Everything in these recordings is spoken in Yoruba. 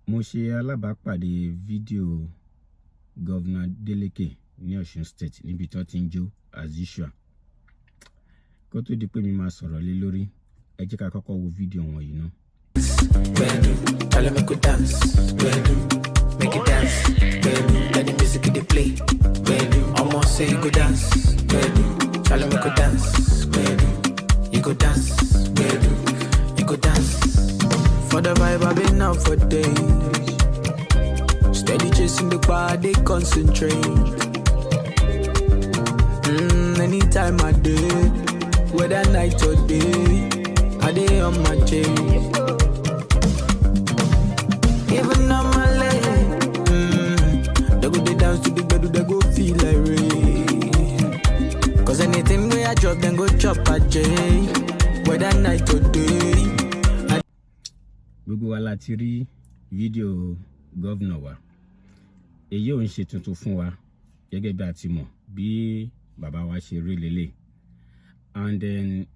mo ṣe alábàápàdé fídíò Governor Adeleke ní Ọ̀ṣun State níbi tí wọ́n ti ń jó as usual. Kó tó di pé mi máa sọ̀rọ̀ lé lórí, ẹ jẹ́ ká kọ́kọ́ wo fídíò wọn yìí náà. Tell me could dance, make it dance, let the music they play, almost say you go dance, tell me could dance, you go dance, you go dance. For the vibe I've been out for days, steady chasing the bar, they concentrate. Anytime I do, whether night or day, I day on my chain. Even on my leg, they go they dance to the bed, they go feel like rain. Cause anything where I drop, then go chop a J. Whether night or day. Gbogbo wa láti rí fídíò governor wa. Èyí ò ń ṣe tuntun fún wa gẹ́gẹ́ bí a ti mọ̀ bí bàbá wa ṣe rí lélẹ̀. And then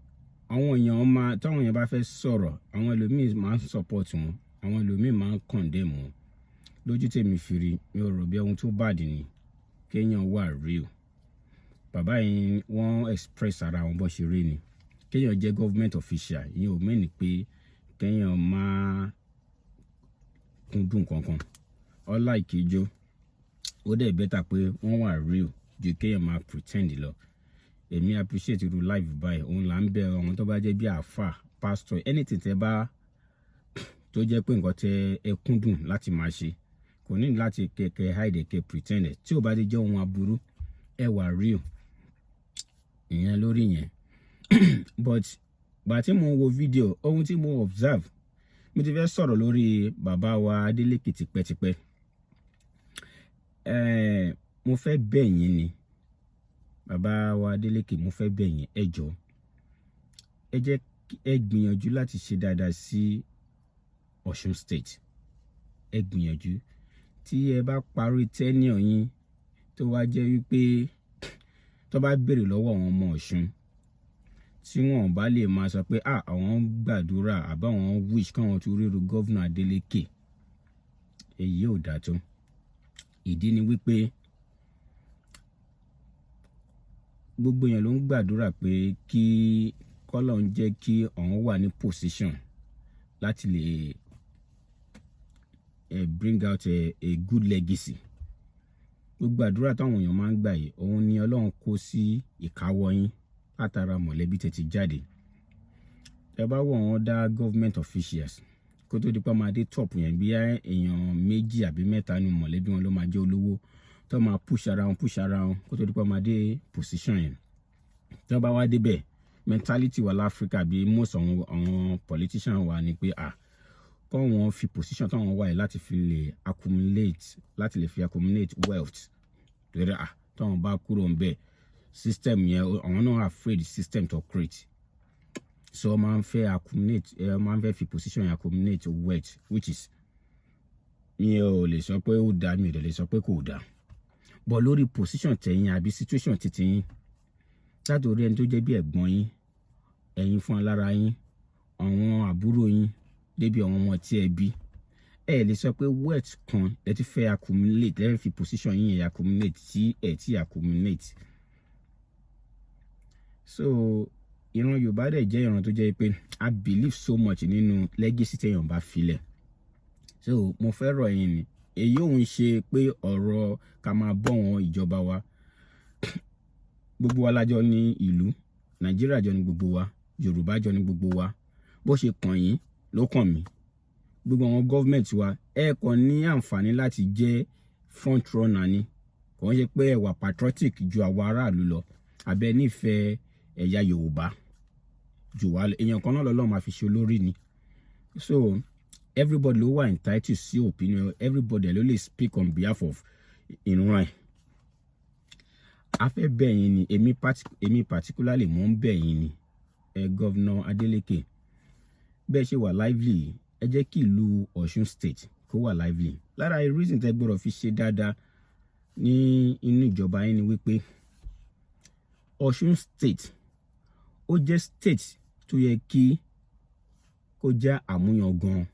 àwọn èèyàn táwọn èèyàn bá fẹ́ sọ̀rọ̀, àwọn ẹlòmíì máa ń support wọn, àwọn ẹlòmíì máa ń condemn wọn. Lójú tèmi fi rí, mi ò rò bí ohun tó bad ni kéèyàn wà real. Bàbá yìí wọ́n express ara wọn bó ṣe rí ni. Kéèyàn jẹ́ government official, ìyẹn ò mean pé kéèyàn máa kúndùn kankan. Unlike ijó, ó dẹ̀ better pé wọ́n wà real ju kéèyàn máa pretend lọ. Èmi appreciate irú live báyìí, òun là ń bẹ àwọn tó bá jẹ́ bí àfà, pastor, anything tẹ́ bá tó jẹ́ pé nǹkan tẹ́ ẹ kúndùn láti máa ṣe. Kò ní láti kẹ̀kẹ́ hide kẹ́ pretend. Tí ó bá ti jẹ́ ohun aburú, ẹ wà real. Ìyẹn lórí yẹn. But gbà tí mo wo fídíò, ohun tí mo observe, mo ti fẹ́ sọ̀rọ̀ lórí bàbá wa Adeleke tipẹ́tipẹ́. Mo fẹ́ bẹ̀ yín ni. Bàbá wa Adeleke, mo fẹ́ bẹ̀ yín, ẹ jọ̀ọ́. Ẹ jẹ́ ẹ gbìyànjú láti ṣe dáadáa sí Ọ̀ṣun State. Ẹ gbìyànjú. Tí ẹ bá parí tenure yín tó wá jẹ́ wípé tó bá béèrè lọ́wọ́ àwọn ọmọ Ọ̀ṣun, tí wọ́n bá lè máa sọ pé àwọn gbàdúrà àbá àwọn wish káwọn tó ríru Governor Adeleke, èyí ò dá tó. Ìdí ni wípé gbogbo èèyàn ló ń gbàdúrà pé kí k'Ọlọ́run jẹ́ kí àwọn wà ní position láti lè bring out a good legacy. Gbogbo àdúrà táwọn èèyàn máa ń gbà yìí, òun ni Ọlọ́run kó sí ìkáwọ́ yín látara mọ̀lẹ́bí tẹ́ ti jáde. Ẹ bá wọ̀ wọ́n dá government officials kó tó di pé máa dé top yẹn, bí èèyàn méjì àbí mẹ́ta nínú mọ̀lẹ́bí wọn ló máa jẹ́ olówó tó máa push ara wọn kó tó di pé máa dé position yẹn. Tí wọ́n bá wá débẹ̀, mentality wa l'Africa bí most àwọn politicians wa ni pé kọ́ wọn fi position táwọn wà yìí láti fi lè accumulate wealth. Torí táwọn bá kúrò ń bẹ̀, system yẹn àwọn náà afraid system to create. So máa ń fẹ́ fi position yẹn accumulate wealth, which is mi ò lè sọ pé ó dá, mi ò lè sọ pé kò dá. But lórí position tẹ̀yìn àbí situation titi yín, látòrí ẹni tó jẹ́ bí ẹ̀gbọ́n yín, ẹ̀yin fún alára yín, àwọn àbúrò yín, débi àwọn ọmọ tí ẹ bí, ẹ lè sọ pé wealth kan lẹ ti fẹ́ accumulate, lẹ fi position yín yẹn accumulate tí ẹ ti accumulate. So ìran Yorùbá dẹ̀ jẹ́ ìran tó jẹ́ pé I believe so much nínú legacy tẹ̀yàn bá filẹ̀. So mo fẹ́ rọ̀ yín ni, èyí ò ń ṣe pé ọ̀rọ̀ ká máa bọ́ wọn ìjọba wa. Gbogbo wa lájọ ní ìlú, Nàìjíríà jọ ní gbogbo wa, Yorùbá jọ ní gbogbo wa. Bó ṣe kàn yín ló kàn mí. Gbogbo àwọn government wa, ẹ kàn ní àǹfààní láti jẹ́ front runner ni. Kò ń ṣe pé ẹ wà patriotic ju àwọn aráàlú lọ, àbẹ́ nífẹ̀ẹ́ ẹ̀yà Yorùbá jù wá lọ. Èèyàn kan náà lọ́lọ́run máa fi ṣe olórí ni. So everybody ló wà entitled sí opinion, everybody ló lè speak on behalf of ìran ẹ̀. A fẹ́ bẹ̀ yín ni, èmi particularly mo ń bẹ̀ yín ni, Governor Adeleke, bẹ́ẹ̀ ṣe wà lively, ẹ jẹ́ kí ìlú Ọ̀ṣun State kó wà lively. Lára reason tẹ́ gbọ́dọ̀ fi ṣe dáadáa ní inú ìjọba yín ni wípé Ọ̀ṣun State ó jẹ́ state tó yẹ kí kó jẹ́ àmúyangàn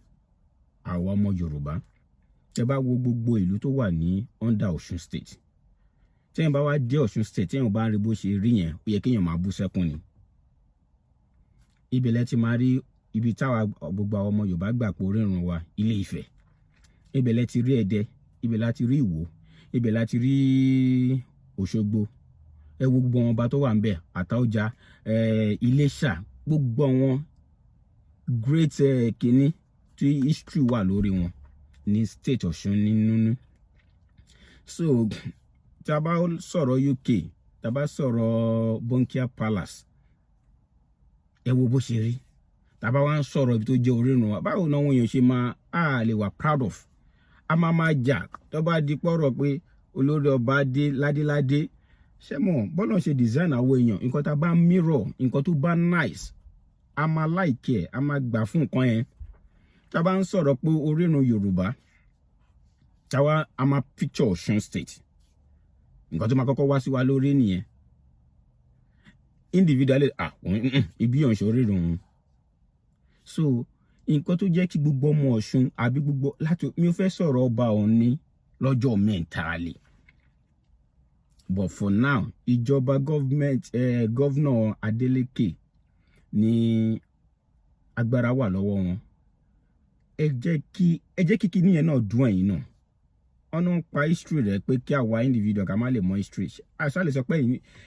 àwa ọmọ Yorùbá. tẹ́ bá wo gbogbo ìlú tó wà ní under Ọ̀ṣun state, tẹ́yìn bá wá dé Ọ̀ṣun state, tẹ́yìn bá ń rí bó ṣe rí yẹn, ó yẹ kéèyàn máa bú sẹ́kún ni. Ibẹ̀ lẹ ti máa rí ibi táwa gbogbo àwọn ọmọ Yorùbá gbà pé orírun wa, Ilé Ifẹ̀. Ibẹ̀ lẹ ti rí Ẹdẹ, ibẹ̀ la ti rí Ìwó, ibẹ̀ la ti rí Òṣogbo. Ẹ wo gbogbo wọn ọba tó wà ń bẹ̀, Àtaọ́ja, Iléṣà, gbogbo wọn great kìíní tí history wà lórí wọn ní state Ọ̀ṣun nínú. So tí a bá sọ̀rọ̀ UK, tí a bá sọ̀rọ̀ Buckingham Palace, ẹ wo bó ṣe rí. Tí a bá wá ń sọ̀rọ̀ ibi tó jẹ́ orírun wa, báwo náà wọn èèyàn ṣe máa lè wà proud of. A máa jà tó bá di pọ́rọ̀ pé olórí ọba dé ládéládé. Ṣé mọ̀ bọ́lá ṣe design àwọn èèyàn, nǹkan tá a bá mirror, nǹkan tó bá nice, a máa like ẹ̀, a máa gbà fún nǹkan yẹn. Tá a bá ń sọ̀rọ̀ pé orírun Yorùbá, táwa a máa picture Ọ̀ṣun state. Nǹkan tó máa kọ́kọ́ wá sí wa lórí nìyẹn. Individually, ibi yàn ṣe orírun òun. So nǹkan tó jẹ́ kí gbogbo ọmọ Ọ̀ṣun àbí gbogbo láti mi ò fẹ́ sọ̀rọ̀ ọba Ọọ̀ni lọ́jọ́ mentality. But for now, ìjọba governor Adeleke ní agbára wà lọ́wọ́ wọn. Ẹ jẹ́ kí kíní yẹn náà dùn ẹ̀yin náà. Ọ̀nà ń pa history rẹ̀ pé kí àwa individual ká má lè mọ history. Àṣà lè sọ pé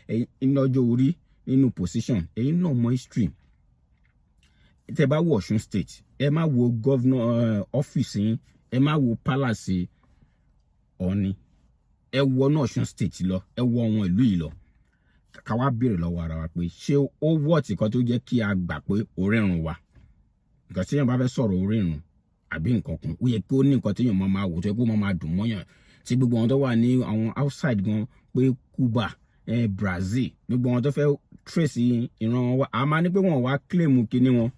ẹ̀yin lọ́jọ́ orí nínú position, ẹ̀yin náà mọ history. Tẹ́ bá wo Ọ̀ṣun state, ẹ má wo governor office yín, ẹ má wo palace Ọọ̀ni. Ẹ wo náà Ọ̀ṣun state lọ, ẹ wo àwọn ìlú yìí lọ. Ká wá béèrè lọ́wọ́ ara wa pé ṣé ó wọ́ọ̀tì kan tó jẹ́ kí a gbà pé orírun wa. Nǹkan tí èèyàn bá fẹ́ sọ̀rọ̀ orírun àbí nǹkan kan, ó yẹ kí ó ní nǹkan tí èèyàn máa wò tó yẹ kó máa dùn mọ́yàn. Tí gbogbo àwọn tó wà ní àwọn outside gan pé Cuba, Brazil, gbogbo àwọn tó fẹ́ trace ìran wọn wá, a máa ní pé wọ́n wá claim kíní wọn.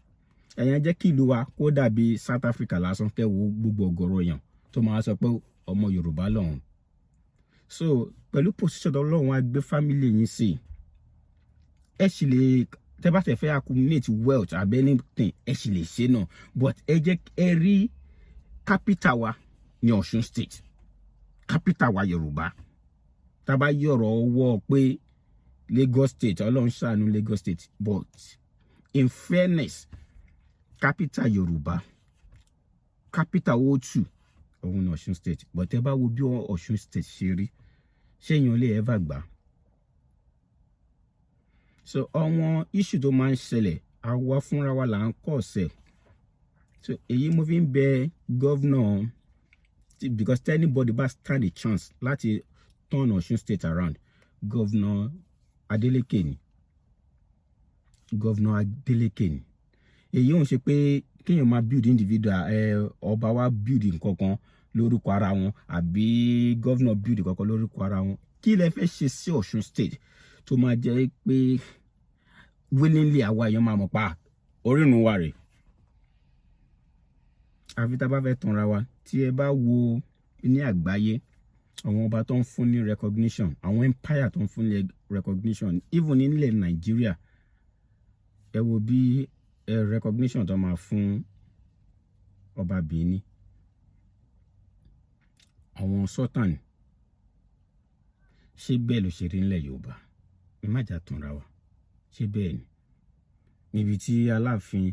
Ẹ̀yàn jẹ́ kí ìlú wa kó dàbí South Africa lásán, kẹ́ wo gbogbo ọ̀gọ̀rọ̀ èèyàn tó máa sọ pé ọmọ Yorùbá lọ́hùn. So pẹ̀lú position Ọlọ́run á gbé family yín sí, ẹ sì lè tẹ́ bá tẹ́ fẹ́ accumulate wealth àbí anything, ẹ sì lè ṣe náà. But ẹ jẹ́ ẹ rí capital wa ní Ọ̀ṣun state, capital wa Yorùbá. Tá bá yọ̀rọ̀ ọwọ́ pé Lagos state, Ọlọ́run ṣàánú Lagos state, but in fairness, capital Yorùbá, capital O2 òun ní Ọ̀ṣun state. But ẹ bá wo bí Ọ̀ṣun state ṣe rí, ṣé èèyàn lè ever gbà? So àwọn issue tó máa ń ṣẹlẹ̀, àwa fúnra wa là ń kọ́ ọ̀sẹ̀. So èyí mo fi ń bẹ governor, because anybody bá stand a chance láti turn Ọ̀ṣun state around, governor Adeleke ni. Governor Adeleke ni. Èyí ò ń ṣe pé kéèyàn máa build individual, ọba wa build nǹkan kan lórúkọ ara wọn àbí governor build nǹkan kan lórúkọ ara wọn. Kí lẹ fẹ́ ṣe sí Ọ̀ṣun state tó máa jẹ́ pé willingly àwa èèyàn máa mọ̀ pa orírun wa rẹ̀? Àfi tá bá fẹ́ tanra wa. Tí ẹ bá wo ní àgbáyé, àwọn ọba tó ń fún ní recognition, àwọn empire tó ń fún ní recognition, even nílẹ̀ Nàìjíríà, ẹ wo bí recognition tó máa fún ọba Benin, àwọn sultan. Ṣé bẹ́ẹ̀ ló ṣe rí nílẹ̀ Yorùbá? Ẹ má jà tanra wa. Ṣé bẹ́ẹ̀ ni? Níbi tí Aláàfin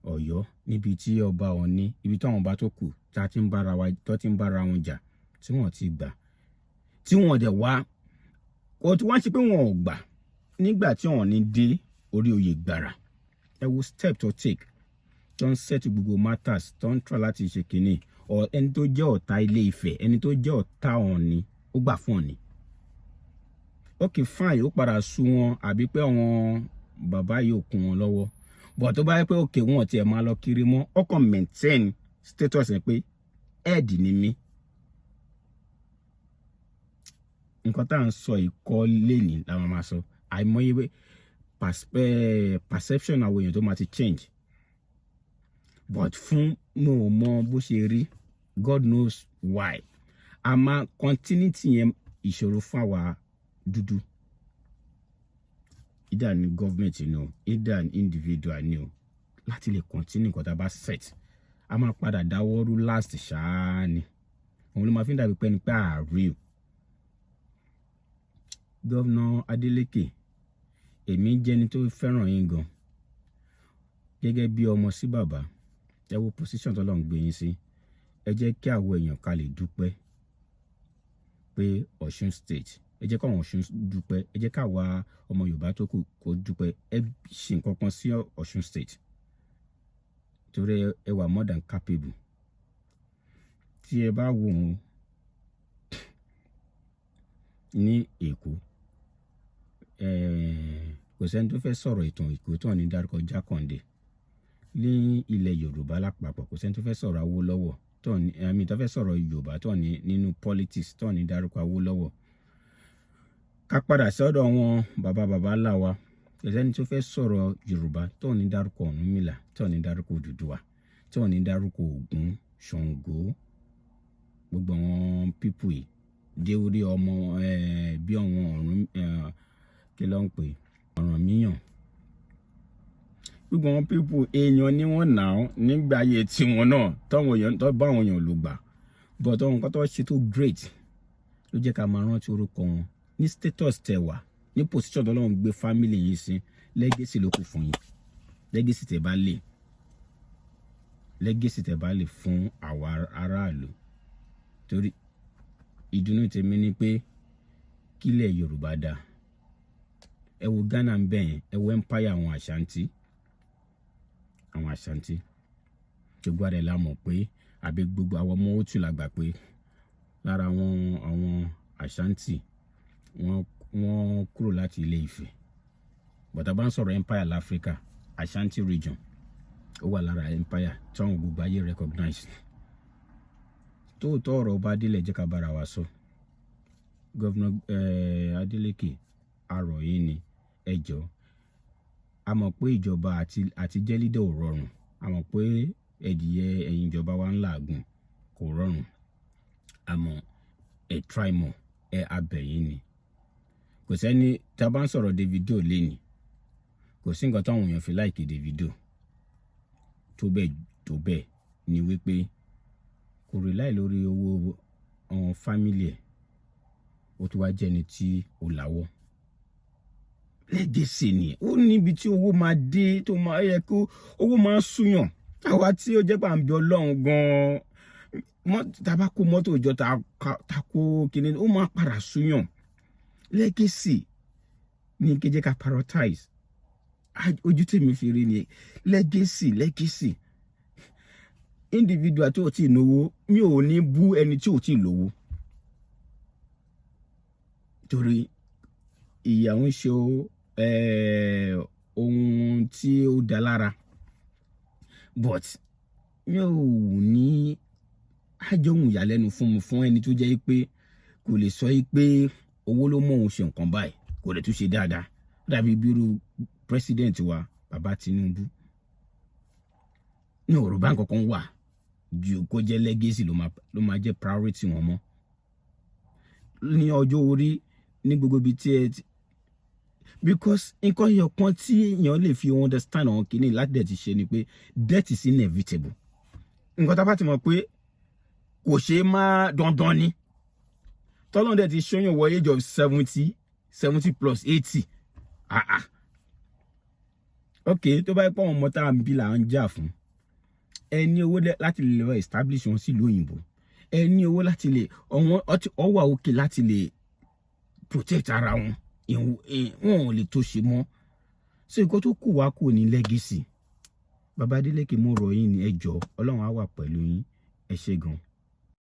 Ọ̀yọ́, níbi tí ọba Ọọ̀ni, ibi tí àwọn ọba tó kù tó ti ń bára wọn jà, tí wọ́n ti gbà, tí wọ́n dẹ̀ wá, ó ti wá ń ṣe pé wọn ò gbà nígbà tí Ọọ̀ni dé orí oyè gbàrà. Ẹ wo step to take tó ń set gbogbo matters, tó ń try láti ṣe kínní. Ẹni tó jẹ́ ọ̀tá Ilé Ifẹ̀, ẹni tó jẹ́ ọ̀tá Ọọ̀ni, ó gbà fún Ọọ̀ni. Okay fine, ó padà sú wọn àbí pé àwọn bàbá yìí ò kún wọn lọ́wọ́. But tó bá yẹ pé okay wọn tiẹ̀ máa lọ kiri mọ́, ọkàn maintain status ẹ̀ pé head ni mí. Nǹkan tá à ń sọ ìkọ́ lẹ́ni làwọn máa sọ. Àìmọye perception àwọn èèyàn tó máa ti change. But fún mo mọ bó ṣe rí, God knows why. A máa continuity yẹn ìṣòro fún àwa dúdú. Either ní government ni o, either ní individual ni o, láti lè continue nǹkan tá a bá set. A máa padà dáwọ́rú last ṣáá ni. òun ló máa fi ń dàbí pé ní pé àárí. Gọ́vnà Adeleke, èmi jẹ́ni tó fẹ́ràn yín gan gẹ́gẹ́ bí ọmọ sí bàbá. Ẹ wo position tó lọ́n gbé yín sí. Ẹ jẹ́ kí àwọn èèyàn ká lè dúpẹ́ pé Ọ̀ṣun state, ẹ jẹ́ káwọn Ọ̀ṣun dúpẹ́, ẹ jẹ́ káwa ọmọ Yorùbá tó kù kó dúpẹ́. Ẹ ṣe nǹkan kan sí Ọ̀ṣun state torí ẹ wà more than capable. Tí ẹ bá wò ó ní Èkó, kò sẹ́ni tó fẹ́ sọ̀rọ̀ ìtàn Èkó tó ní dárúkọ Jákàndé. Ní ilẹ̀ Yorùbá lápapọ̀ kò sẹ́ni tó fẹ́ sọ̀rọ̀ Awólọ́wọ̀ tó ní àmì tó fẹ́ sọ̀rọ̀ Yorùbá tó ní nínú politics tó ní dárúkọ Awólọ́wọ̀. Ká padà sọ́dọ̀ wọn bàbá ńlá wa, kò sẹ́ni tó fẹ́ sọ̀rọ̀ Yorùbá tó ní dárúkọ Ọ̀rúnmìlà, tó ní dárúkọ Odùduwà, tó ní dárúkọ Ògún, Ṣàngó, gbogbo àwọn pípù yìí dé orí ọmọ bí àwọn ọ̀run kí ló ń pè Ọ̀rànmíyàn. Gbogbo àwọn pípù èèyàn ni wọ́n nà án nígbà ayé tiwọn náà táwọn èèyàn tó bá àwọn èèyàn lò gbà, but àwọn nǹkan tó ṣe tó great ló jẹ́ ká máa rántí orúkọ wọn ní status tẹwà, ní position tó lọ́wọ́ gbé family yìí sí. Legacy ló kù fún yín, legacy tẹ́ bá lè fún àwa aráàlú. Torí ìdùnnú tèmi ni pé kílẹ̀ Yorùbá dá. Ẹ wo Ghana ń bẹ̀yẹn, ẹ wo empire àwọn Ashanti. Gbogbo àdé la mọ̀ pé àbí gbogbo àwọn ọmọ Òtù la gbà pé lára àwọn Ashanti wọ́n kúrò láti Ilé Ifẹ̀. But a bá ń sọ̀rọ̀ empire l'Africa, Ashanti region ó wà lára empire tí àwọn gbogbo ayé recognize. Tóòtọ́ ọ̀rọ̀ bá délẹ̀ jẹ́ ká bára wa sọ. Gọ́vnà Adeleke, arọ̀ yín ni ẹ jọ̀ọ́. A mọ̀ pé ìjọba àti jẹ́ leader ò rọrùn. A mọ̀ pé ẹ̀yin ìjọba wa ń làágùn kò rọrùn. Àmọ́ ẹ try more, ẹ abẹ̀yìn ni. Kò sẹ́ni tá bá ń sọ̀rọ̀ Davido lénìí, kò sí nǹkan táwọn èèyàn fi like Davido tó bẹ́ẹ̀ ni wípé kò rely lórí owó àwọn family ẹ̀, ó tún wá jẹ́ ẹni tí ó láwọ́. Legacy ni ó níbi tí owó máa dé tó máa yẹ kó owó máa súyàn. Àwa tí ó jẹ́ pé à ń bẹ Ọlọ́run gan-an, tá bá kó mọ́tò ìjọ ta kó kíní, ó máa padà súyàn. Legacy ni kí jẹ́ ká prioritize. Ojú tèmi fi rí ni legacy. Individual tó ti lówó, mi ò ní bú ẹni tí ò ti lówó. Torí ìyàwó ṣe ohun tí ó dá lára. But mi ò ní àjọhùn ìyàlẹ́nu fún ẹni tó jẹ́ pé kò lè sọ pé owó ló mọ̀ òun ṣe nǹkan báyìí, kò lè tún ṣe dáadáa. Dàbí bírú president wa bàbá Tinubu. Ní ọ̀rọ̀ bá nǹkan kan wà ju kó jẹ́ legacy ló máa jẹ́ priority wọn mọ́. Ní ọjọ́ orí ní gbogbo ibi tí because nǹkan yẹn kan tí èèyàn lè fi understand àwọn kìíní láti dẹ̀ ti ṣe ni pé death is inevitable. Nǹkan tá bá ti mọ̀ pé kò ṣe má dandan ni. Tọ́lọ́run dẹ̀ ti ṣóyàn wọ age of 70 plus 80. Okay, tó bá yẹ pé àwọn ọmọ tá à ń bí là ń jà fún, ẹ ní owó láti lè lọ establish wọn sílùú òyìnbó, ẹ ní owó láti lè ọwọ́ òkè láti lè protect ara wọn, wọn ò lè tó ṣe mọ́. So nǹkan tó kù wá kù ní legacy. Bàbá Adeleke, mo rọ̀ yín ní ẹ jọ̀ọ́, Ọlọ́run á wà pẹ̀lú yín. Ẹ ṣé gan.